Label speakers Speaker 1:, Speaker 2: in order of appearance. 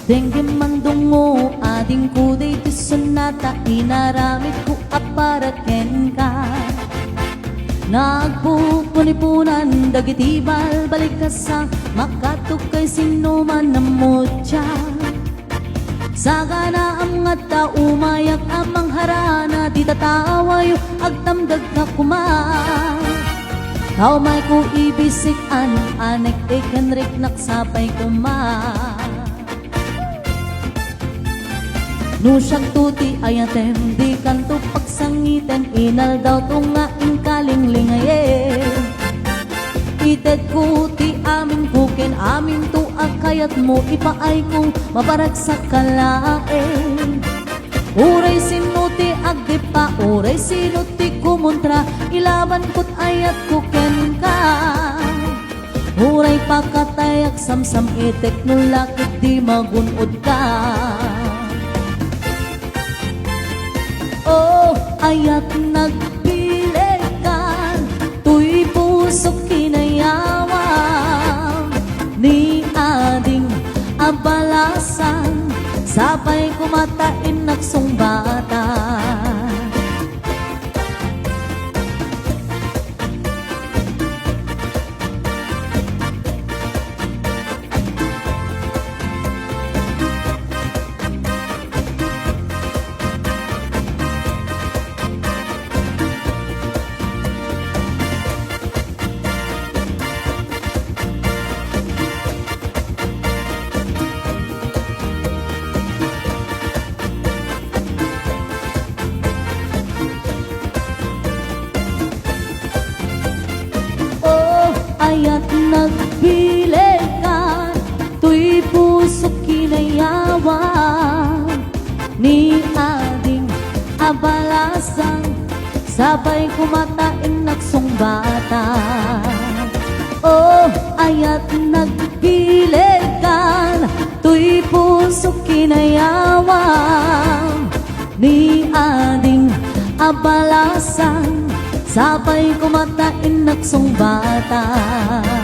Speaker 1: Dengue mandungo ading kuday ti sonata inaramit ko para ken ka. Nagpupunipunan dagiti balbalik ka sa makatukay sinuman na mutya. Sagana am nga ta umayak amang harana di tatawayo agdamdag ka kuma. Tao may ko ibisik anong anek ikan riknak sapay kuma. No siyang tuti ayatem di kanto pagsangiten inal daw tunga inkalinglingay. Ited ko ti aming bukin aming tuag kayat mo ipaay kong maparag sa kalaeng. Uray sinuti agdipa uray sinuti kumontra ilaban ko't ayat ko ken ka. Uray pakatayak samsam itek no lakit di magunod ka. Oh, ayat nagpilikan, tuy pusok kinayawan, ni ading abalasan, sabay kumatain nagsungbatan. Ayat nagpilikan, tuy pusok kinayawan, ni ading abalasan, sabay kumatain nagsungbatan. Oh, ayat nagpilikan, tuy pusok kinayawan, ni ading abalasan, sabay kumatain nagsungbatan.